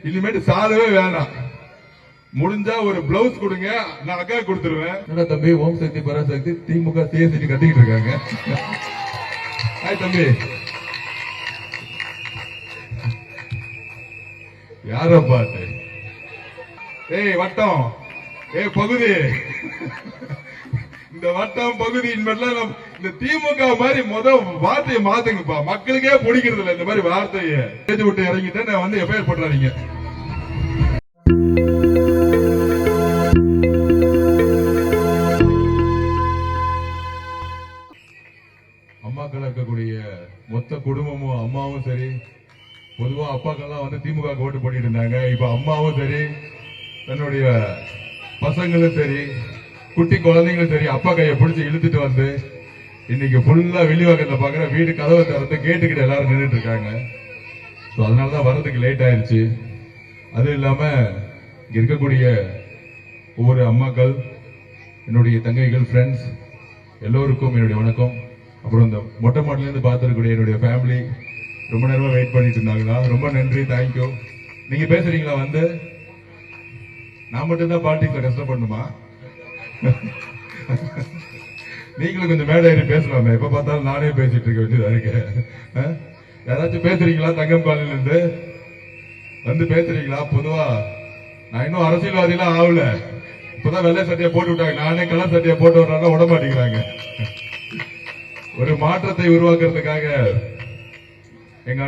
இனிமேட்டு சாலவே வேணாம். முடிஞ்சா ஒரு பிளவுஸ் கொடுங்க, நான் அக்கா கொடுத்துருவேன். என்ன தம்பி, ஓம் சக்தி பராசக்தி திமுக சிஎஸ்சி கத்திக்கிட்டு இருக்காங்க. ஹாய் தம்பி, யார பாத்து? ஏய் வட்டம், ஏய் பகுதி, இந்த வட்டம் பகுதி இந்த திமுக மாதிரி வார்த்தையை மாத்துங்கப்பா. மக்களுக்கே பிடிக்கிறது இல்ல இந்த மாதிரி வார்த்தையை. பேச்சு விட்டு இறங்கிட்டேன், நான் வந்து எஃப்ஐஆர் பண்றாங்க. அம்மாக்கள் இருக்கக்கூடிய மொத்த குடும்பமும், அம்மாவும் சரி, பொதுவா அப்பாக்கெல்லாம் வந்து திமுக ஓட்டு போட்டிட்டு இருந்தாங்க. இப்ப அம்மாவும் சரி, தன்னுடைய பசங்களும் சரி, குட்டி குழந்தைங்களும் சரி, அப்பா கையை பிடிச்சி இழுத்துட்டு வந்து இன்னைக்கு ஃபுல்லா வெளிவாக்கத்துல பாக்குற வீடு கதவை திறந்து கேட்டுக்கிட்டு எல்லாரும் நின்றுட்டு இருக்காங்க. அதனாலதான் வர்றதுக்கு லேட் ஆயிடுச்சு. அது இல்லாம இங்க இருக்கக்கூடிய ஒவ்வொரு அம்மாக்கள், என்னுடைய தங்கைகள், ஃப்ரெண்ட்ஸ் எல்லோருக்கும் என்னுடைய வணக்கம். அப்புறம் இந்த மொட்டை மாடல இருந்து பார்த்துருக்கூடிய என்னுடைய ஃபேமிலி ரொம்ப நேரமா வெயிட் பண்ணிட்டு இருந்தாங்களா, ரொம்ப நன்றி, தேங்க்யூ. நீங்க பேசுறீங்களா? வந்து நான் மட்டும்தான் பாலிடிக்ஸ்ல கஷ்டப்படணுமா? நீங்களும் கொஞ்சம் மேடை ஏறி பேசலாமே. எப்ப பார்த்தாலும் நானே பேசிட்டு இருக்க வேண்டியதா இருக்கு. யாராச்சும் பேசுறீங்களா? தங்கம் காலையில இருந்து வந்து பேசுறீங்களா? பொதுவா நான் இன்னும் அரசியல்வாதிலாம் ஆகல. இப்பதான் வெள்ளை சட்டையை போட்டு விட்டாங்க. நானே கலர் சட்டையை போட்டு வர்றாங்க, விட மாட்டேங்கிறாங்க. ஒரு மாற்றத்தை உருவாக்குறதுக்காக எங்க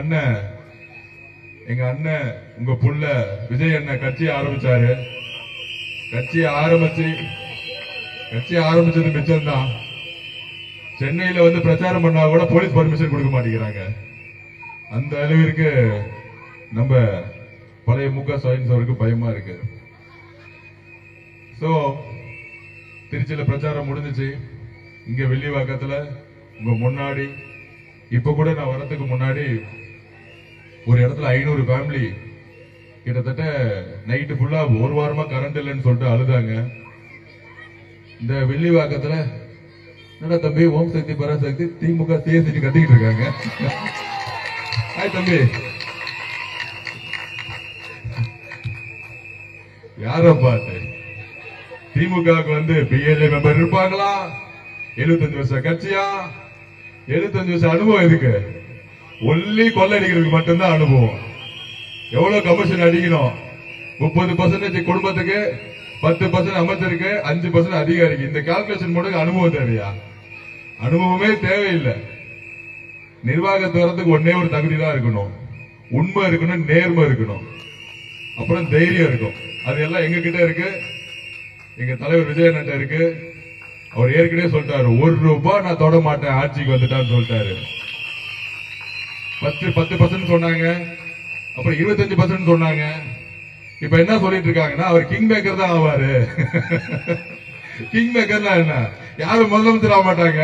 அண்ணன் உங்க புள்ள விஜய் அண்ணன் கட்சியை ஆரம்பிச்சாரு. கட்சியை ஆரம்பிச்சது மிச்சம்தான். சென்னையில வந்து பிரச்சாரம் பண்ணா கூட போலீஸ் பர்மிஷன் கொடுக்க மாட்டேங்கிறாங்க. அந்த அளவிற்கு நம்ம பழைய முக ஸ்டாலின் அவருக்கு பயமா இருக்கு. சோ திருச்சியில பிரச்சாரம் முடிஞ்சிச்சு. இங்க வெள்ளிவாக்கத்துல உங்க முன்னாடி இப்ப கூட நான் வரதுக்கு முன்னாடி ஒரு இடத்துல 500 ஃபேமிலி கிட்டத்தட்ட நைட்டு ஃபுல்லா ஒரு வாரமா கரண்ட் இல்லைன்னு சொல்லிட்டு அழுதாங்க. இந்த வெள்ளிவாக்கத்துல என்னடா தம்பி, ஓம் சக்தி பராசக்தி திமுக சிஎஸ்சி கத்திக்கிட்டு இருக்காங்க. ஹாய் தம்பி, யார பார்த்து? திமுக வந்து பிஎல்ஏ மெம்பர் இருப்பாங்களா? 75 வருஷம் கட்சியா? 75 வருஷம் அனுபவம் எதுக்கு? ஒல்லி கொள்ளடிக்கிறதுக்கு மட்டும்தான் அனுபவம். எவ்வளவு கமிஷன் அடிக்கணும்? 30% குடும்பத்துக்கு, 10% அமைச்சருக்கு, 5% அதிகாரிக்கு. இந்த கால்குலேஷன் மட்டும் அனுபவம் தேவையா? அனுபவமே தேவையில்லை. நிர்வாகத்தை வரதுக்கு ஒன்னே ஒரு தகுதி தான் இருக்கணும். உண்மை இருக்கணும், நேர்மை இருக்கணும், அப்புறம் தைரியம் இருக்கும். அது எல்லாம் எங்க கிட்ட இருக்கு. எங்க தலைவர் விஜய் அண்ணன் இருக்கு. அவர் ஏற்கனவே சொல்லிட்டாரு, 1 ரூபாய் நான் தொட மாட்டேன் ஆட்சிக்கு வந்துட்டான்னு சொல்லிட்டாரு. 10% சொன்னாங்க, அப்புறம் 25% சொன்னாங்க. இப்ப என்ன சொல்லிட்டு இருக்காங்கன்னா, அவர் கிங் மேக்கர் தான் ஆவாரு. கிங் மேக்கர்னா என்ன? யாரும் முதலமைச்சர் ஆக மாட்டாங்க,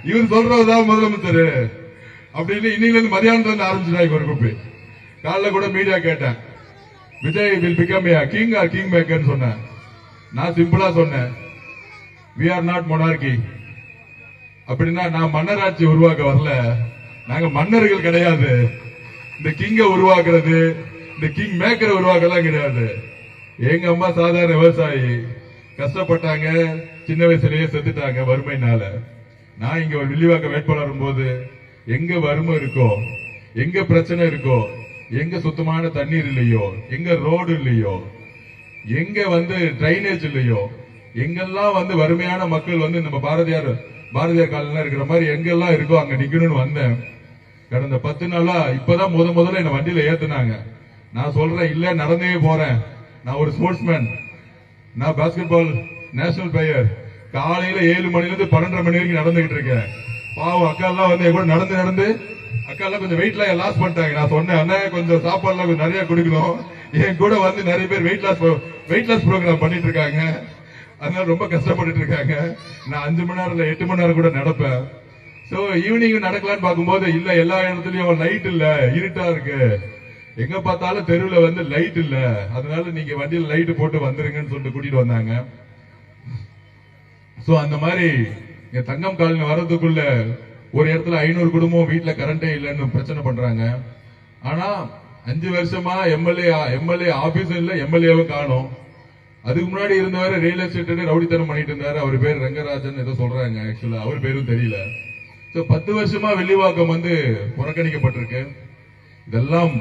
இவர் சொல்றதுதான் முதலமைச்சர் அப்படின்னு இன்னைல இருந்து மதியானத்துல இருந்து ஆரம்பிச்சுட்டாங்க ஒரு குரூப். காலைல கூட மீடியா கேட்டேன், Vijay will become king or king maker சொன்னேன். நான் சிம்பிளா சொன்னேன், we are not monarchy. அப்படின்னா நான் மன்னராட்சி உருவாக்க வரல, நாங்க மன்னர்கள் கிடையாது. இந்த கிங்க உருவாக்குறது, இந்த கிங் மேக்கரை உருவாக்கலாம் கிடையாது. எங்க அம்மா சாதாரண விவசாயி, கஷ்டப்பட்டாங்க, சின்ன வயசுலயே செத்துட்டாங்க வறுமைனால. நான் இங்க ஒரு வில்லிவாக்க வேட்பாளர் போது எங்க வறுமை இருக்கோ, எங்க பிரச்சனை இருக்கோ, எங்க சுத்தமான தண்ணீர் இல்லையோ, எங்க ரோடு இல்லையோ, எங்க வந்து டிரைனேஜ் இல்லையோ, எங்கெல்லாம் வந்து வறுமையான மக்கள் வந்து நம்ம பாரதியார் காலனில இருக்கிற மாதிரி எங்கெல்லாம் இருக்கோ அங்க நிக்கணும்னு வந்தேன். கடந்த 10 நாளா இப்பதான் முதல்ல என்ன வண்டியில ஏத்துனாங்க. நான் சொல்றேன், இல்ல நடந்தே போறேன். நான் ஒரு ஸ்போர்ட்ஸ்மேன், நான் பாஸ்கெட் பால் நேஷனல் பிளேயர். காலையில 7 மணில இருந்து 12:30 மணி வரைக்கும் நடந்துகிட்டு இருக்கேன். பாவம் அக்கா எல்லாம் வந்து கூட நடந்து அக்கா எல்லாம் கொஞ்சம் வெயிட் லாஸ் பண்ணிட்டாங்க. நான் சொன்னேன், அண்ணா கொஞ்சம் சாப்பாடு எல்லாம் கொஞ்சம் நிறைய கொடுக்கணும். என் கூட வந்து நிறைய பேர் வெயிட் லாஸ் ப்ரோக்ராம் பண்ணிட்டு இருக்காங்க. அதனால ரொம்ப கஷ்டப்பட்டு இருக்காங்க. நான் 5 மணி நேரம் இல்ல 8 மணி நேரம் கூட நடப்பேன். சோ ஈவினிங் நடக்கலான்னு பார்க்கும்போது இல்ல, எல்லா இடத்துலயும் லைட் இல்ல, இருட்டா இருக்கு, எங்க பார்த்தாலும் தெருவில் வந்து லைட் இல்ல, அதனால நீங்க வண்டியில் லைட் போட்டு வந்துருங்கன்னு சொல்லிட்டு கூட்டிட்டு வந்தாங்க. சோ அந்த மாதிரி தங்கம் காலனி வர்றதுக்குள்ள ஒரு இடத்துல 500 குடும்பம் வீட்டுல கரண்டே இல்லைன்னு பிரச்சனை பண்றாங்க. ஆனா 5 வருஷமா எம்எல்ஏ ஆபீஸும் இல்ல, எம்எல்ஏவும் காணும். அதுக்கு முன்னாடி இருந்தவரை ரியல் எஸ்டேட் ரவுடித்தனம் பண்ணிட்டு இருந்தாரு. அவர் பேர் ரங்கராஜன் ஏதோ சொல்றாங்க. ஆக்சுவலா அவர் பேரும் தெரியல. 10 வருஷமா வெள்ளிவாக்கம் புறக்கணிக்கப்பட்டிருக்கு. இதெல்லாம்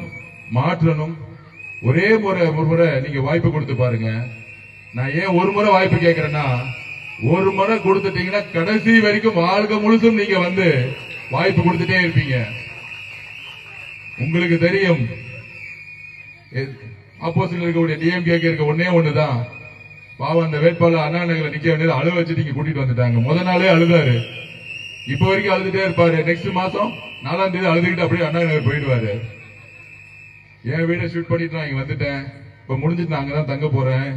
மாற்றணும். ஒரே ஒரு முறை நீங்க வாய்ப்பு கொடுத்து பாருங்க. நான் ஏன் ஒரு முறை வாய்ப்பு கேட்கிறேன்னா, ஒரு முறை கொடுத்துட்டீங்கன்னா கடைசி வரைக்கும் வாழ்க்கை முழுசும் நீங்க வாய்ப்பு கொடுத்துட்டே இருப்பீங்க. உங்களுக்கு தெரியும், ஆப்போசிட்ல இருக்கக்கூடிய டிஎம்கே இருக்க ஒன்னே ஒண்ணுதான். பாவம் அந்த வேட்பாளர் அண்ணா நகர்ல நிக்க வேண்டியது அழுவ வச்சு நீங்க கூட்டிட்டு வந்துட்டாங்க. முதல் நாளே அழுதாரு, இப்ப வரைக்கும் அழுதுட்டே இருப்பாரு. நெக்ஸ்ட் மாசம் 4ஆம் தேதி அழுதுகிட்டு அப்படியே அண்ணா நகர் போயிடுவாரு. என் வீடை ஷூட் பண்ணிட்டு நான் இங்க வந்துட்டேன், இப்ப முடிஞ்சிட்டு நான் அங்கதான் தங்க போறேன்.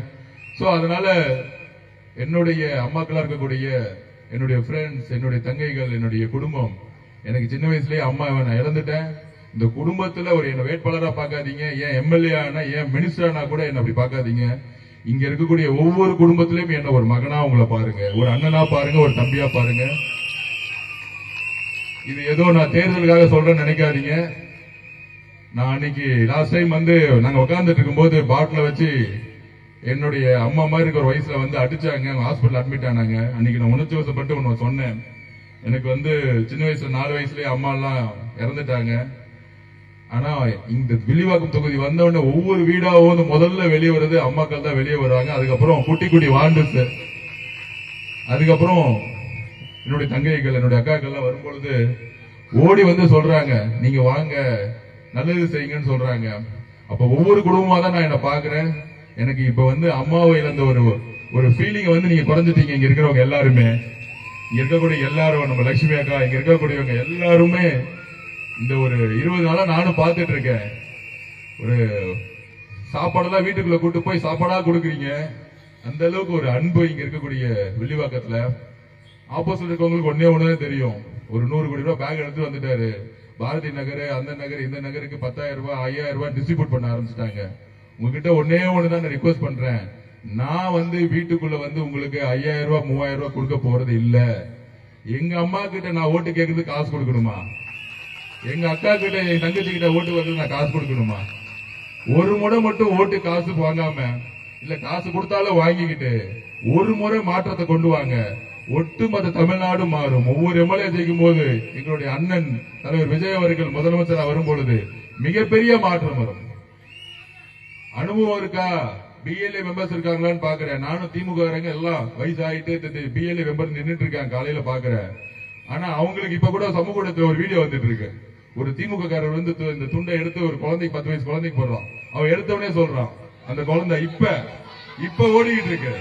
சோ அதனால என்னுடைய அம்மாக்களா இருக்கக்கூடிய என்னுடைய ஃப்ரெண்ட்ஸ், என்னுடைய தங்கைகள், என்னுடைய குடும்பம், எனக்கு சின்ன வயசுலயே அம்மாவை நான் இழந்துட்டேன். இந்த குடும்பத்துல ஒரு என்ன வேட்பாளரா பாக்காதீங்க, ஏன் எம்எல்ஏ ஆனா, ஏன் மினிஸ்டர் ஆனா கூட என்ன அப்படி பாக்காதீங்க. இங்க இருக்கக்கூடிய ஒவ்வொரு குடும்பத்திலயும் என்ன ஒரு மகனா உங்களை பாருங்க, ஒரு அண்ணனா பாருங்க, ஒரு தம்பியா பாருங்க. இது ஏதோ நான் தேர்தலுக்காக சொல்றேன்னு நினைக்காதீங்க. நான் அன்னைக்கு லாஸ்ட் டைம் நாங்க உட்கார்ந்துட்டு இருக்கும்போது பாட்டில வச்சு என்னுடைய அம்மா மாதிரி இருக்கிற வயசுல அடிச்சாங்க, ஹாஸ்பிட்டல் அட்மிட் ஆனாங்க. அன்னைக்கு நான் உணர்ச்சி வசப்பட்டு ஒன்னு சொன்னேன். எனக்கு சின்ன வயசுல 4 வயசுலயே அம்மா எல்லாம் இறந்துட்டாங்க. ஆனா இந்த வில்லிவாக்கம் தொகுதி வந்தவொடனே ஒவ்வொரு வீடாவது முதல்ல வெளியே வருது அம்மாக்கள் தான் வெளியே வருவாங்க. அதுக்கப்புறம் குட்டி குட்டி வாண்டுஸ், அதுக்கப்புறம் என்னுடைய தங்கைகள், என்னுடைய அக்காக்கள் எல்லாம் வரும்பொழுது ஓடி சொல்றாங்க, நீங்க வாங்க நல்லது செய்யுங்கன்னு சொல்றாங்க. அப்ப ஒவ்வொரு குடும்பமா தான் நான் என்ன பாக்குறேன். எனக்கு இப்ப அம்மாவை இழந்த ஒரு ஃபீலிங் நீங்க குறைஞ்சிட்டீங்க. இங்க இருக்கிறவங்க எல்லாருமே, இங்க இருக்கக்கூடிய எல்லாரும், நம்ம லட்சுமி அக்கா, இங்க இருக்கக்கூடியவங்க எல்லாருமே இந்த ஒரு 20 நாளா நானும் பார்த்துட்டு இருக்கேன். ஒரு சாப்பாடெல்லாம் வீட்டுக்குள்ள கூட்டு போய் சாப்பாடா கொடுக்குறீங்க. அந்த அளவுக்கு ஒரு அன்பு இங்க இருக்கக்கூடிய வில்லிவாக்கத்துல. ஆப்போசிட் இருக்கவங்களுக்கு ஒன்னே தெரியும், ஒரு 100 கோடி ரூபாய் பேக் எடுத்து வந்துட்டாரு. பாரதி நகர், அந்த நகர், இந்த நகருக்கு 10,000 ரூபாய் 5,000 ரூபாய் டிஸ்ட்ரிபியூட் பண்ண ஆரம்பிச்சிட்டாங்க. உங்ககிட்ட ஒன்னே தான் ரிக்வெஸ்ட் பண்றேன். நான் வீட்டுக்குள்ள உங்களுக்கு 5,000 ரூபாய் 3,000 ரூபாய் கொடுக்க போறது இல்ல. எங்க அம்மா கிட்ட நான் ஓட்டு கேட்கறது காசு கொடுக்கணுமா? எங்க அக்கா கிட்ட, என் தங்கச்சி கிட்ட ஓட்டு வந்து நான் காசு கொடுக்கணுமா? ஒரு முறை மட்டும் ஓட்டு காசு வாங்காம, இல்ல காசு கொடுத்தாலும் வாங்கிக்கிட்டு ஒரு முறை மாற்றத்தை கொண்டு வாங்க. ஒட்டுமொத்த தமிழ்நாடு மாறும். ஒவ்வொரு எம்எல்ஏ ஜெயிக்கும் போது எங்களுடைய அண்ணன் தலைவர் விஜய் அவர்கள் முதலமைச்சரா வரும் பொழுது மிகப்பெரிய மாற்றம் வரும். அனுபவம் இருக்கா? பிஎல்ஏ மெம்பர்ஸ் இருக்காங்களான்னு பாக்குறேன். நானும் திமுக எல்லாம் வயசாயிட்டு பிஎல்ஏ மெம்பர் நின்றுட்டு இருக்காங்க, காலையில பாக்குறேன். ஆனா அவங்களுக்கு இப்ப கூட சமூக ஊடகத்துல ஒரு வீடியோ வந்துட்டு இருக்கு. ஒரு திமுக காரர் இந்த துண்டை எடுத்து ஒரு குழந்தைக்கு 10 வயசு குழந்தைக்கு போடுறான். அவன் எடுத்தவனே சொல்றான், அந்த குழந்தை இப்ப ஓடிக்கிட்டு இருக்கு.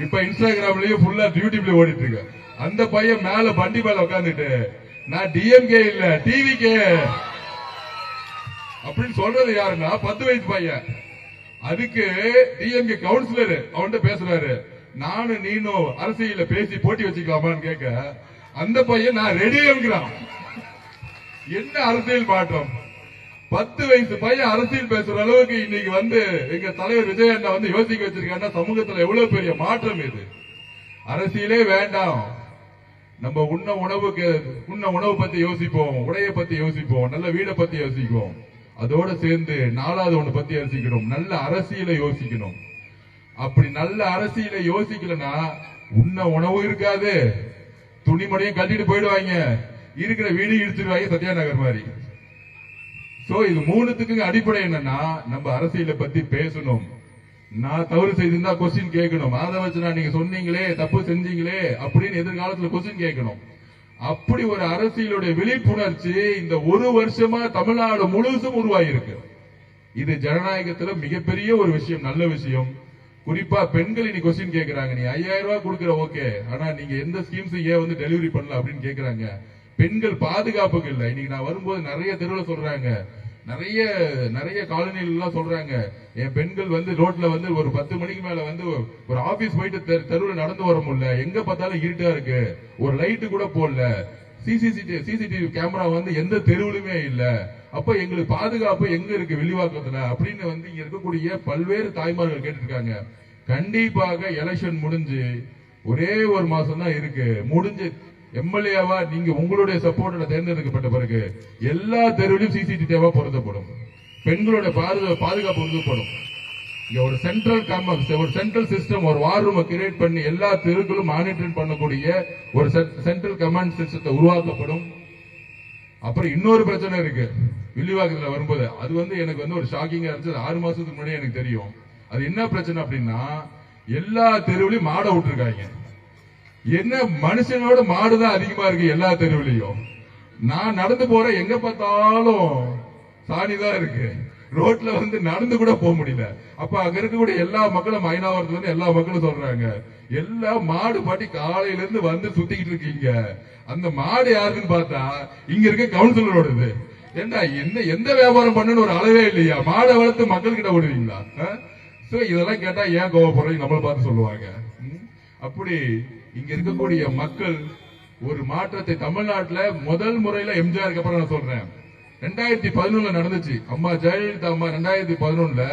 இப்ப இன்ஸ்டாகிராம்லயும் ஃபுல்லா யூடியூப்ல ஓடிட்டு இருக்கு. அந்த பையன் மேல பண்டி மேல உட்காந்துட்டு, நான் டிஎம்கே இல்ல டிவிகே அப்படின்னு சொல்றது யாருன்னா 10 வயசு பையன். அதுக்கு டிஎம்கே கவுன்சிலர் அவன்கிட்ட பேசுறாரு, நானும் நீனும் அரசியல பேசி போட்டி வச்சுக்கலாமான்னு கேட்க, அந்த பையன் நான் ரெடி என்கிறான். என்ன அரசியல் மாற்றம்! 10 வயசு பையன் அரசியல் பேசுற அளவுக்கு இன்னைக்கு எங்க தலைவர் விஜய் அண்ணா யோசிக்க வச்சிருக்காங்கன்னா சமூகத்துல எவ்வளவு பெரிய மாற்றம் இது. அரசியலே வேண்டாம், நம்ம உணவு பத்தி யோசிப்போம், உடைய பத்தி யோசிப்போம், நல்ல வீடை பத்தி யோசிப்போம். அதோட சேர்ந்து 4வது ஒண்ணு பத்தி யோசிக்கணும், நல்ல அரசியலை யோசிக்கணும். அப்படி நல்ல அரசியலை யோசிக்கலன்னா உணவு இருக்காது, துணிமணியும் கட்டிட்டு போயிடுவாங்க, இருக்கிற வீடு இடிச்சிருவாங்க, சத்யா நகர் மாதிரி. சோ இது 3த்துக்கு அடிப்படை என்னன்னா, நம்ம அரசியலை பத்தி பேசணும். நான் தவறு செய்திருந்தா கொஸ்டின் கேட்கணும். அதை வச்சு நான் நீங்க சொன்னீங்களே, தப்பு செஞ்சீங்களே அப்படின்னு எதிர்காலத்துல கொஸ்டின் கேட்கணும். அப்படி ஒரு அரசியலுடைய விழிப்புணர்ச்சி இந்த ஒரு வருஷமா தமிழ்நாடு முழுசும் உருவாயிருக்கு. இது ஜனநாயகத்துல மிகப்பெரிய ஒரு விஷயம், நல்ல விஷயம். குறிப்பா பெண்கள் இன்னைக்கு கொஸ்டின் கேட்கிறாங்க, நீ 5,000 ரூபாய் கொடுக்குற ஓகே, ஆனா நீங்க எந்த ஸ்கீம்ஸ் ஏன் டெலிவரி பண்ணல அப்படின்னு கேட்கிறாங்க. பெண்கள் பாதுகாப்புக்கு இல்ல. இன்னைக்கு நான் வரும்போது நிறைய தெருவில் சொல்றாங்க, நிறைய காலனிகள் எல்லாம் சொல்றாங்க, என் பெண்கள் ரோட்ல ஒரு 10 மணிக்கு மேல ஒரு ஆபீஸ் போயிட்டு தெருவில் நடந்து வர முடியல, எங்க பார்த்தாலும் இருட்டா இருக்கு, ஒரு லைட்டு கூட போடல, சிசிடிவி கேமரா எந்த தெருவிலுமே இல்ல. அப்ப எங்களுக்கு பாதுகாப்பு எங்க இருக்கு வில்லிவாக்கத்துல அப்படின்னு இங்க இருக்கக்கூடிய பல்வேறு தாய்மார்கள் கேட்டிருக்காங்க. கண்டிப்பாக எலெக்ஷன் முடிஞ்சு ஒரே ஒரு மாசம் தான் இருக்கு, முடிஞ்சு எம்எல்ஏவா நீங்க உங்களுடைய சப்போர்ட்ல தேர்ந்தெடுக்கப்பட்ட பிறகு எல்லா தெருவிலும் சிசிடிவியா பொருத்தப்படும். பெண்களோட பாதுகாப்பு உறுதிப்படும். இங்க ஒரு சென்ட்ரல் சிஸ்டம், ஒரு வார் ரூம் கிரியேட் பண்ணி எல்லா தெருக்களும் மானிட்டர் பண்ணக்கூடிய ஒரு சென்ட்ரல் கமாண்ட் சிஸ்டத்தை உருவாக்கப்படும். அப்புறம் இன்னொரு பிரச்சனை இருக்கு வில்லிவாக்கத்துல வரும்போது, அது எனக்கு ஒரு ஷாக்கிங்கா இருந்துச்சு. 6 மாசத்துக்கு முன்னாடி எனக்கு தெரியும். அது என்ன பிரச்சனை அப்படின்னா, எல்லா தெருவிலையும் மாடை விட்டுருக்காங்க. என்ன மனுஷனோட மாடுதான் அதிகமா இருக்கு எல்லா தெருவிலையும். நான் நடந்து போறேன், எங்க பார்த்தாலும் சாணிதான் இருக்கு. ரோட்ல நடந்து கூட போக முடியல. அப்ப அங்க இருக்கக்கூடிய எல்லா மக்களும், மைனாவரத்துல இருந்து எல்லா மக்களும் சொல்றாங்க, எல்லா மாடு பாட்டி காலையில இருந்து சுத்திக்கிட்டு இருக்கீங்க. அந்த மாடு யாருன்னு பார்த்தா இங்க இருக்க கவுன்சிலரோடது. ஏண்டா எந்த வியாபாரம் பண்ணு ஒரு அளவே இல்லையா? மாடை வளர்த்து மக்கள் கிட்ட விடுவீங்களா? இதெல்லாம் கேட்டா ஏன் கோவப்படுறீங்க நம்மள பார்த்து சொல்லுவாங்க. அப்படி இங்க இருக்கக்கூடிய மக்கள் ஒரு மாற்றத்தை தமிழ்நாட்டுல முதல் முறையில எம்ஜிஆருக்கு அப்புறம் நான் சொல்றேன், 2011 நடந்துச்சு. அம்மா ஜெயலலிதா அம்மா 2011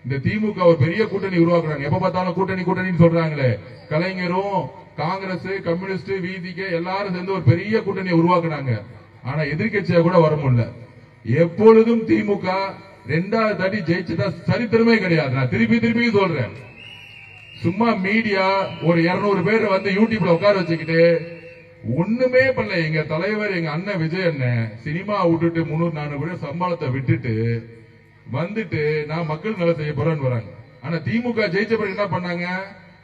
இந்த திமுக ஒரு பெரிய கூட்டணி உருவாக்குறாங்க. எப்ப பார்த்தாலும் கூட்டணின்னு சொல்றாங்களே. கலைஞரும் காங்கிரஸ், கம்யூனிஸ்ட், விசிகே எல்லாரும் சேர்ந்து ஒரு பெரிய கூட்டணியை உருவாக்குனாங்க. ஆனா எதிர்கட்சியா கூட வர முடியல. எப்பொழுதும் திமுக 2வது தாட்டி ஜெயிச்சதா சரித்திரமே கிடையாது. நான் திருப்பி சொல்றேன். சும்மா மீடியா ஒரு 200 பேர் யூடியூப்ல உட்கார வச்சுக்கிட்டு ஒண்ணுமே பண்ணல. எங்க தலைவர், எங்க அண்ணன் விஜய் அண்ணன் சினிமா விட்டுட்டு 300-400 பேர் சம்பளத்தை விட்டுட்டு நான் மக்கள் நல்லா செய்ய போறேன்னு வராங்க. ஆனா திமுக ஜெயிச்ச பிறகு என்ன பண்ணாங்க?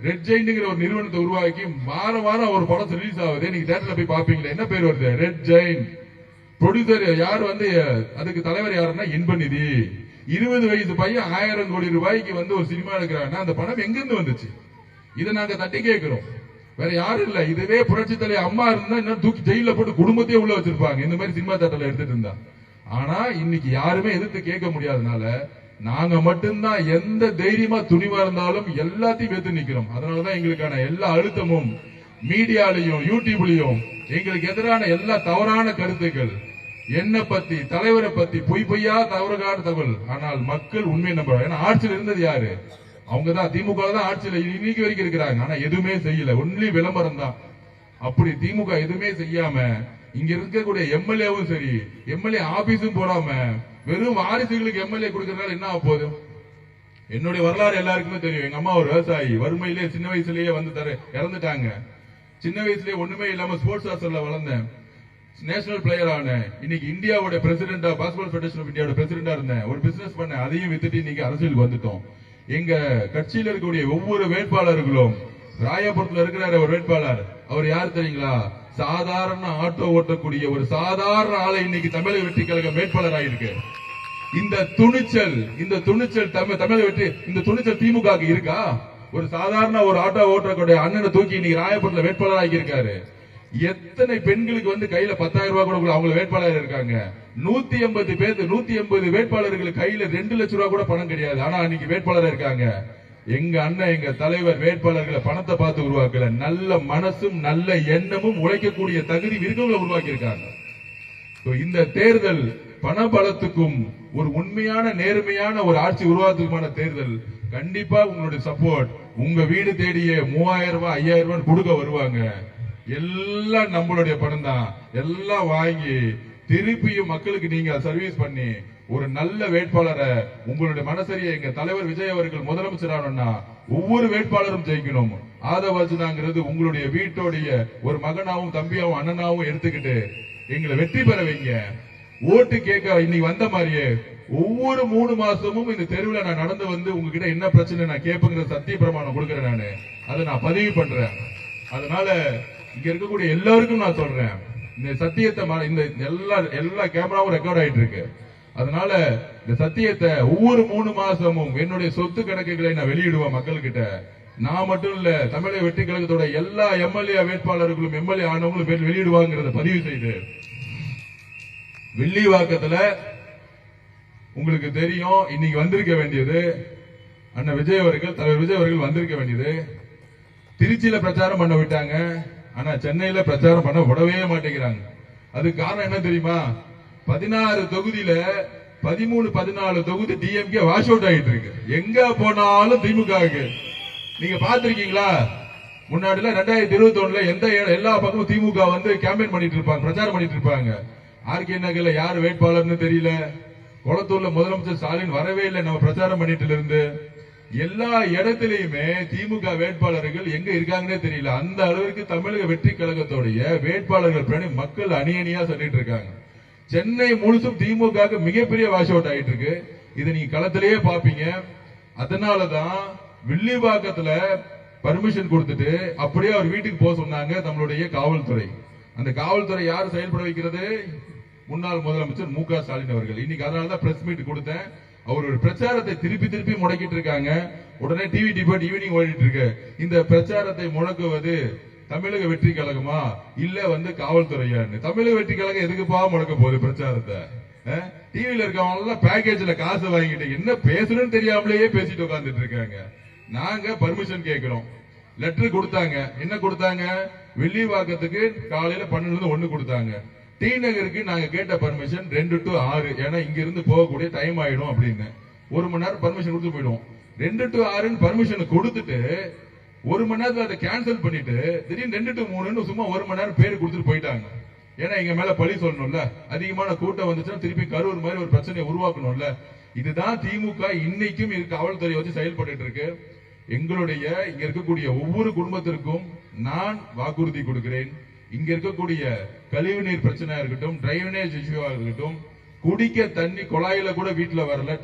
ரெட் ஜெயின்ட்ங்கிற ஒரு நிறுவனத்தை உருவாக்கி வாரம் ஒரு படம் ரிலீஸ் ஆகுது. நீங்க தியேட்டர்ல போய் பாப்பீங்களா? என்ன பேர் வருது? Red giant. ப்ரொடியூசர் யார்? அதுக்கு தலைவர் யாருன்னா இன்பநிதி. 20 வயசு பையன் 1000 கோடி ரூபாய்க்கு ஒரு சினிமா எடுக்கிறாங்கன்னா அந்த பணம் எங்க இருந்து வந்துச்சு? இதை நாங்க தட்டி கேட்கிறோம். வேற யாரும் இல்ல. இதுவே புரட்சி தலைவர் அம்மா இருந்தா இன்னும் தூக்கி ஜெயில போட்டு குடும்பத்தையே உள்ள வச்சிருப்பாங்க, இந்த மாதிரி சினிமா தேட்டர்ல எடுத்துட்டு இருந்தா. ஆனா இன்னைக்கு யாருமே எதிர்த்து கேட்க முடியாதனால நாங்க மட்டும்தான் எந்த தைரியமா துணிவா இருந்தாலும் எல்லாத்தையும் எதிர்த்து நிக்கிறோம். அதனாலதான் எங்களுக்கான எல்லா அழுத்தமும் மீடியாலையும் யூடியூப்லயும் எங்களுக்கு எதிரான எல்லா தவறான கருத்துக்கள், என்ன பத்தி, தலைவரை பத்தி பொய்யா தவறுகான தகவல். ஆனால் மக்கள் உண்மையை நம்புறாங்க. ஏன்னா ஆட்சியில் இருந்தது யாரு? அவங்கதான். திமுக தான் ஆட்சியில் இன்னைக்கு வரைக்கும் இருக்கிறாங்க. ஆனா எதுவுமே செய்யல, ஒன்லி விளம்பரம் தான். அப்படி திமுக எதுவுமே செய்யாம இங்க இருக்கக்கூடிய எம்எல்ஏவும் சரி, எம்எல்ஏ ஆபீஸும் போடாம வெறும் வாரிசுகளுக்கு எம்எல்ஏ கொடுக்கறதுனால என்ன ஆக போகுது? என்னுடைய வரலாறு எல்லாருக்குமே தெரியும். எங்க அம்மா ஒரு விவசாயி, வறுமையிலே சின்ன வயசுலயே இறந்துட்டாங்க. சின்ன வயசுலயே ஒண்ணுமே இல்லாம ஸ்போர்ட்ஸ் ஹாஸ்டல்ல வளர்ந்தேன். நேஷனல் பிளேயர் ஆனேன். இன்னைக்கு இந்தியாவோட பிரசிடென்டா, பாஸ்கெட்பால் ஃபெடரேஷன் ஆஃப் இந்தியாவோட பிரசிடென்டா இருந்தேன். ஒரு பிசினஸ் பண்ணேன், அதையும் வித்துட்டு இன்னைக்கு அரசியலுக்கு வந்துட்டோம். எங்க கட்சியில் இருக்கக்கூடிய ஒவ்வொரு வேட்பாளர்களும், ராயபுரத்துல இருக்கிற ஒரு வேட்பாளர், அவர் யார் தெரியுங்களா? சாதாரண ஆட்டோ ஓட்டக்கூடிய ஒரு சாதாரண ஆளை இன்னைக்கு தமிழக வெற்றி கழகம் வேட்பாளர் ஆயிருக்கு. இந்த துணிச்சல் தமிழக வெற்றி, இந்த துணிச்சல் திமுக இருக்கா? ஒரு சாதாரண ஒரு ஆட்டோ ஓட்டக்கூடிய அண்ணனை தூக்கி இன்னைக்கு ராயபுரத்துல வேட்பாளர் ஆகி இருக்காரு. எத்தனை பெண்களுக்கு கையில 10,000 ரூபாய் கூட அவங்க வேட்பாளர் இருக்காங்க. 180 வேட்பாளர்களுக்கு கையில 2 லட்சம் ரூபாய் கூட பணம் கிடையாது. ஆனா இன்னைக்கு வேட்பாளர் இருக்காங்க. எங்க அண்ணன், எங்க தலைவர் வேட்பாளர்களை பணத்தை பார்த்து உருவாக்கல, நல்ல மனசும் நல்ல எண்ணமும் உழைக்கக்கூடிய தகுதி இருக்கவங்களை உருவாக்கி இருக்காங்க. இந்த தேர்தல் பணபலத்துக்கும் ஒரு உண்மையான நேர்மையான ஒரு ஆட்சி உருவாக்குமான தேர்தல். கண்டிப்பா உங்களுடைய சப்போர்ட், உங்க வீடு தேடிய 3000 ரூபாய் 5000 ரூபாய் கொடுக்க வருவாங்க. எல்லாம் நம்மளுடைய பணம் தான். எல்லாம் வாங்கி திருப்பியும் மக்களுக்கு நீங்க சர்வீஸ் பண்ணி ஒரு நல்ல வேட்பாளரை, உங்களுடைய மனசரிய எங்க தலைவர் விஜய் அவர்கள் முதலமைச்சர் ஆனா ஒவ்வொரு வேட்பாளரும் ஜெயிக்கணும். ஆதவர்ஜனாங்கிறது உங்களுடைய வீட்டோடைய ஒரு மகனாவும் தம்பியாவும் அண்ணனாவும் எடுத்துக்கிட்டு எங்களை வெற்றி பெற வைங்க. ஓட்டு கேட்க இன்னைக்கு வந்த மாதிரியே ஒவ்வொரு 3 மாசமும் இந்த தெருவில் நான் நடந்து உங்ககிட்ட என்ன பிரச்சனை நான் கேட்புங்கிற சத்திய பிரமாணம் கொடுக்கிறேன். நானு அதை நான் பதிவு பண்றேன். அதனால இங்க இருக்கக்கூடிய எல்லாருக்கும் நான் சொல்றேன், இந்த சத்தியத்தை இந்த எல்லா கேமராவும் ரெக்கார்ட் ஆயிட்டு இருக்கு. அதனால இந்த சத்தியத்தை ஒவ்வொரு 3 மாசமும் என்னுடைய சொத்து கணக்குகளை நான் வெளியிடுவேன் மக்கள்கிட்ட. நான் மட்டும் இல்ல, தமிழக வெற்றி கழகத்தோட எல்லா எம்எல்ஏ வேட்பாளர்களும் எம்எல்ஏ ஆனவங்களும் வெளியிடுவாங்கிறத பதிவு செய்து, வில்லிவாக்கத்துல உங்களுக்கு தெரியும் இன்னைக்கு வந்திருக்க வேண்டியது அண்ணன் விஜய் அவர்கள், தலைவர் விஜய் அவர்கள் வந்திருக்க வேண்டியது. திருச்சியில பிரச்சாரம் பண்ண விட்டாங்க, ஆனா சென்னையில பிரச்சாரம் பண்ண விடவே மாட்டேங்கிறாங்க. அதுக்கு காரணம் என்ன தெரியுமா? 16 தொகுதியில 13-14 தொகுதி டிஎம்கே வாஷ் அவுட் ஆயிட்டு இருக்கு. எங்க போனாலும் திமுக. நீங்க பாத்திருக்கீங்களா? முன்னாடி 2021 எல்லா பக்கமும் திமுக கேம்பெயின் பண்ணிட்டு இருப்பாங்க, பிரச்சாரம் பண்ணிட்டு இருப்பாங்க. ஆர்கே நகர்ல யார் வேட்பாளர்னு தெரியல, கொளத்தூர்ல முதலமைச்சர் ஸ்டாலின் வரவே இல்லை. நம்ம பிரச்சாரம் பண்ணிட்டு இருந்து எல்லா இடத்திலையுமே திமுக வேட்பாளர்கள் எங்க இருக்காங்கன்னே தெரியல. அந்த அளவிற்கு தமிழக வெற்றி கழகத்துடைய வேட்பாளர்கள் பின்னாடி மக்கள் அணியணியா சொல்லிட்டு இருக்காங்க. சென்னை முழுசும் திமுக மிகப்பெரிய வாஷ் அவுட் ஆயிட்டு இருக்கு. இதை நீங்க களத்திலேயே பாப்பீங்க. அதனாலதான் வில்லிவாக்கத்துல பர்மிஷன் கொடுத்துட்டு அப்படியே அவர் வீட்டுக்கு போக சொன்னாங்க நம்மளுடைய காவல்துறை. அந்த காவல்துறை யார் செயல்பட வைக்கிறது? முன்னாள் முதலமைச்சர் மு க ஸ்டாலின் அவர்கள். இன்னைக்கு அதனாலதான் பிரஸ் மீட் கொடுத்தேன். அவரோட பிரச்சாரத்தை திருப்பி திருப்பி முடக்கிட்டு இருக்காங்க. உடனே டிவி டிபேட் ஈவினிங் ஓடிட்டு இருக்கு. இந்த பிரச்சாரத்தை முடக்குவது தமிழக வெற்றி கழகமா இல்ல காவல்துறையான்னு? தமிழக வெற்றி கழகம் எதுக்குப்பா முடக்க போகுது பிரச்சாரத்தை? டிவில இருக்கவங்க பேக்கேஜ்ல காசு வாங்கிட்டு என்ன பேசணும்னு தெரியாமலேயே பேசிட்டு உட்கார்ந்துட்டு இருக்காங்க. நாங்க பர்மிஷன் கேட்கிறோம். லெட்டர் கொடுத்தாங்க. என்ன கொடுத்தாங்க? வில்லிவாக்கத்துக்கு காலையில 12 to 1 கொடுத்தாங்க. டி நகருக்கு நாங்க கேட்ட பர்மிஷன் 2 to 6. ஏன்னா இங்க இருந்து போகக்கூடிய டைம் ஆயிடும் அப்படின்னு 1 மணி நேரம் பர்மிஷன் கொடுத்து போயிடுவோம். 2 to 6 பர்மிஷன் கொடுத்துட்டு 1 மணி நேரத்துல அதை கேன்சல் பண்ணிட்டு திடீர்னு 2 to 3 சும்மா 1 மணி நேரம் பேரு கொடுத்துட்டு போயிட்டாங்க. ஏன்னா எங்க மேல பழி சொல்லணும்ல, அதிகமான கூட்டம் வந்துச்சுன்னா திருப்பி கரூர் மாதிரி ஒரு பிரச்சனையை உருவாக்கணும்ல. இதுதான் திமுக இன்னைக்கும் காவல்துறை வச்சு செயல்பட்டு இருக்கு. எங்களுடைய இங்க இருக்கக்கூடிய ஒவ்வொரு குடும்பத்திற்கும் நான் வாக்குறுதி கொடுக்கிறேன். இங்க இருக்கக்கூடிய கழிவு நீர் பிரச்சனையா இருக்கட்டும், டிரைனேஜ் இஷ்யூவா இருக்கட்டும், குடிக்க தண்ணி குழாயில கூட வீட்டுல வரல,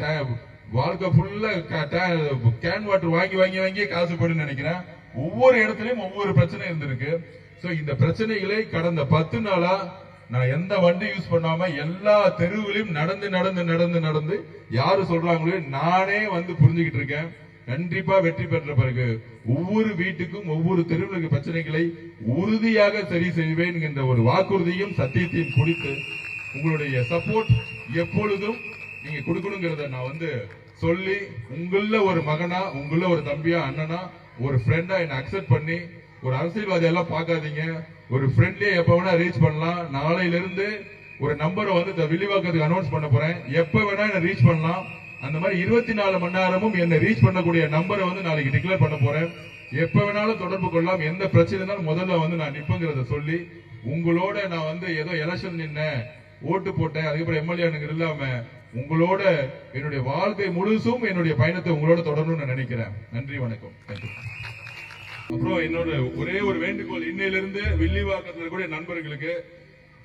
வாழ்க்கை ஃபுல்லா கேன் வாட்டர் வாங்கி வாங்கி வாங்கி காசு போடுன்னு நினைக்கிறேன். ஒவ்வொரு இடத்துலயும் ஒவ்வொரு பிரச்சனை இருந்திருக்கு. சோ இந்த பிரச்சனைகளை கடந்த 10 நாளா நான் எந்த வண்டி யூஸ் பண்ணாம எல்லா தெருவுகளையும் நடந்து நடந்து நடந்து நடந்து யாரு சொல்றாங்களோ நானே புரிஞ்சுக்கிட்டு இருக்கேன். கண்டிப்பா வெற்றி பெற்ற பிறகு ஒவ்வொரு வீட்டுக்கும் ஒவ்வொரு தெருவுகளுக்கு பிரச்சனைகளை உறுதியாக சரி செய்வேன் என்ற ஒரு வாக்குறுதியும் சத்தியத்தையும் கொடுத்து உங்களுடைய சப்போர்ட் எப்பொழுதும் நீங்க கொடுக்கணுங்கிறத நான் சொல்லி உங்கள ஒரு மகனா, உங்கள ஒரு தம்பியா, அண்ணனா, ஒரு ஃப்ரெண்டா என்ன அக்செப்ட் பண்ணி ஒரு அரசியல்வாதி எல்லாம் பார்க்காதீங்க. ஒரு ஃப்ரெண்ட்லியா எப்ப வேணா ரீச் பண்ணலாம். நாளையில இருந்து ஒரு நம்பரை வில்லிவாக்கத்துக்கு அனௌன்ஸ் பண்ண போறேன். எப்ப வேணா என்ன ரீச் பண்ணலாம். அந்த மாதிரி 24 மணி நேரமும் என்ன ரீச் பண்ணக்கூடிய நம்பரை நாளைக்கு டிக்ளேர் பண்ண போறேன். எப்ப வேணாலும் தொடர்பு கொள்ளலாம். எந்த பிரச்சனைனாலும் முதல்ல நான் நிப்பங்கிறத சொல்லி உங்களோட நான் ஏதோ எலெக்ஷன் நின்ன ஓட்டு போட்டேன் அதுக்கப்புறம் எம்எல்ஏ இல்லாம உங்களோட என்னுடைய வாழ்க்கை முழுசும் என்னுடைய பயணத்தை உங்களோட தொடரணும்னு நான் நினைக்கிறேன். நன்றி, வணக்கம். அப்புறம் என்னோட ஒரே ஒரு வேண்டுகோள், இன்னையிலிருந்து வில்லிவாக்கத்தில் கூட நண்பர்களுக்கு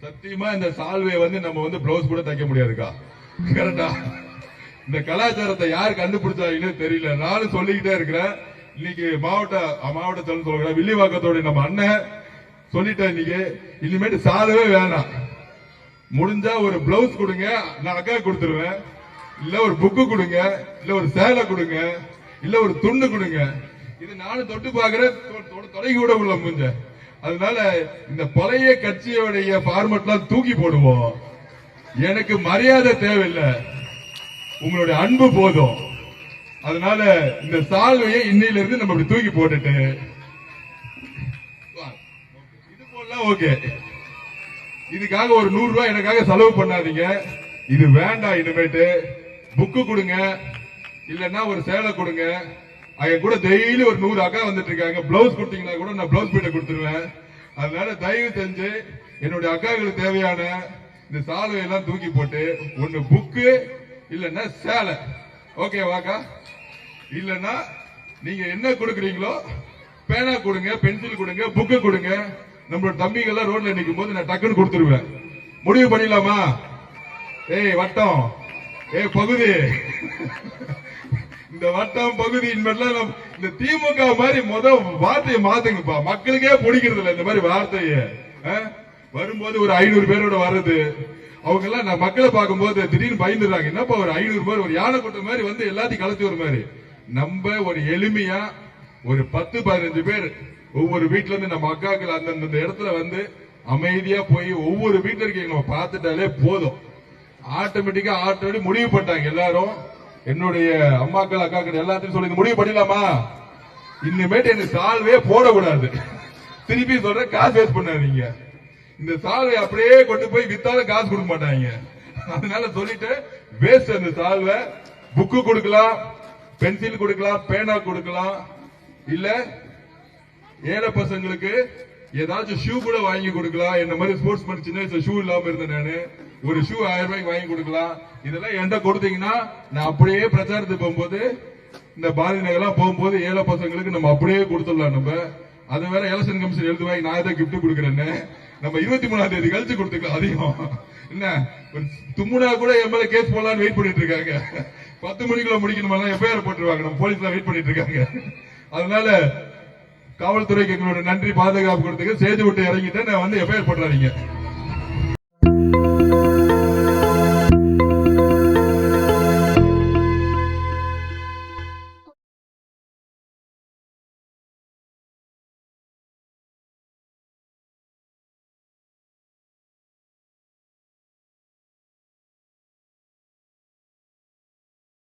சத்தியமா இந்த சால்வை நம்ம பிளவுஸ் கூட தைக்க முடியாதுக்கா. கரெக்டா? இந்த கலாச்சாரத்தை யார் கண்டுபிடிச்சாங்கன்னு தெரியல. நானும் சொல்லிக்கிட்டே இருக்கிறேன். இன்னைக்கு மாவட்ட சொல்ல வில்லிவாக்கத்தோட நம்ம அண்ணன் சொல்லிட்டேன். இன்னைக்கு இனிமேட்டு சாலவே வேணாம். முடிஞ்சா ஒரு பிளவுஸ் கொடுங்க, நான் அக்கா கொடுத்துருவேன். இல்ல ஒரு புக்கு கொடுங்க, இல்ல ஒரு சேலை கொடுங்க, இல்ல ஒரு துண்டு கொடுங்க. இது நானும் தொட்டு பாக்குறேன், தொடங்கி கூட உள்ள முடிஞ்ச. அதனால இந்த பழைய கட்சியோடைய ஃபார்மட்லாம் தூக்கி போடுவோம். எனக்கு மரியாதை தேவையில்லை, உங்களுடைய அன்பு போதும். அதனால இந்த சால்வையை இன்னையில இருந்து நம்ம தூக்கி போட்டுட்டு இது போலாம். ஓகே, இதுக்காக ஒரு 100 ரூபாய் எனக்காக செலவு பண்ணாதீங்க. இது வேண்டாம். இனிமேட்டு புக்கு கொடுங்க, இல்லன்னா ஒரு சேலை கொடுங்க. என் கூட டெய்லி ஒரு 100 அக்கா வந்துட்டு இருக்காங்க. பிளவுஸ் கொடுத்தீங்கன்னா கூட நான் பிளவுஸ் பீட்டை கொடுத்துருவேன். அதனால தயவு செஞ்சு என்னுடைய அக்காங்களுக்கு தேவையான இந்த சால்வையெல்லாம் தூக்கி போட்டு ஒன்னு புக்கு இல்லன்னா சேலை. ஓகே வாக்கா? இல்லன்னா நீங்க என்ன கொடுக்குறீங்களோ பேனா கொடுங்க, பென்சில் கொடுங்க, புக்கு கொடுங்க. நம்மளோட தம்பிகள் ரோட்ல நிற்கும் போது நான் டக்குன்னு கொடுத்துருவேன். முடிவு பண்ணிடலாமா? ஏய் வட்டம், பகுதி, இந்த வட்டம் பகுதி இந்த திமுக மாதிரி வார்த்தையை மாத்துங்கப்பா. மக்களுக்கே பிடிக்கிறது இல்ல இந்த மாதிரி வார்த்தையை. வரும்போது ஒரு 500 பேரோட வர்றது, அவங்க எல்லாம் நான் மக்களை பார்க்கும்போது திடீர்னு பயந்துடுறாங்க. என்னப்பா ஒரு 500 பேர் ஒரு யானை கூட்டம் மாதிரி எல்லாத்தையும் கலத்தி ஒரு மாதிரி. நம்ம ஒரு எளிமையா ஒரு 10-15 பேர் ஒவ்வொரு வீட்டுல இருந்து நம்ம அக்காக்கள் அந்தந்த இடத்துல அமைதியா போய் ஒவ்வொரு வீட்டுல இருக்கீங்க நம்ம பார்த்துட்டாலே போதும். ஆட்டோமேட்டிக்கா முடிவு பண்ணிட்டாங்க எல்லாரும். என்னுடைய அம்மாக்கள் அக்காக்கள் எல்லாத்தையும் சொல்லி முடிவு பண்ணிடலாமா? இனிமேட்டு எனக்கு சால்வே போடக்கூடாது. திருப்பி சொல்ற, காசு வேஸ்ட் பண்ணாதீங்க. இந்த சால்வை அப்படியே கொண்டு போய் வித்தாலும் காசு கொடுக்க மாட்டாங்க. அதனால சொல்லிட்டு வேஸ்ட். அந்த சால்வை புக்கு கொடுக்கலாம், பென்சில் கொடுக்கலாம், பேனா கொடுக்கலாம், இல்ல ஏழை பசங்களுக்கு ஏதாச்சும் ஷூ கூட வாங்கி கொடுக்கலாம். என்ன மாதிரி ஸ்போர்ட்ஸ் மேன் சின்ன வயசுல ஷூ இல்லாம இருந்தேன் நானு. ஒரு ஷூ 1000 ரூபாய்க்கு வாங்கி கொடுக்கலாம். இதெல்லாம் என்கிட்ட கொடுத்தீங்கன்னா நான் அப்படியே பிரச்சாரத்துக்கு போகும்போது இந்த பாரதி நகர்லாம் போகும்போது ஏழை பசங்களுக்கு நம்ம அப்படியே கொடுத்துடலாம். நம்ம அது வேற எலெக்ஷன் கமிஷன் எழுதுவாங்க நான் ஏதாவது கிஃப்ட் கொடுக்குறேன்னு நம்ம 23ஆம் தேதி கழிச்சு கொடுத்துக்கலாம். அதிகம் என்ன தும்முனா கூட எம்எல்ஏ கேஸ் போடலான்னு வெயிட் பண்ணிட்டு இருக்காங்க. 10 மணிக்குள்ள முடிக்கணுமா எஃப்ஐஆர் போட்டுருவாங்க. நம்ம போலீஸ்ல வெயிட் பண்ணிட்டு இருக்காங்க. அதனால காவல்துறைக்கு எங்களோட நன்றி. பாதுகாப்பு கொடுத்துக்க சேது விட்டு இறங்கிட்டு நான் வந்து எஃப்ஐஆர் போட்டுறாதீங்க.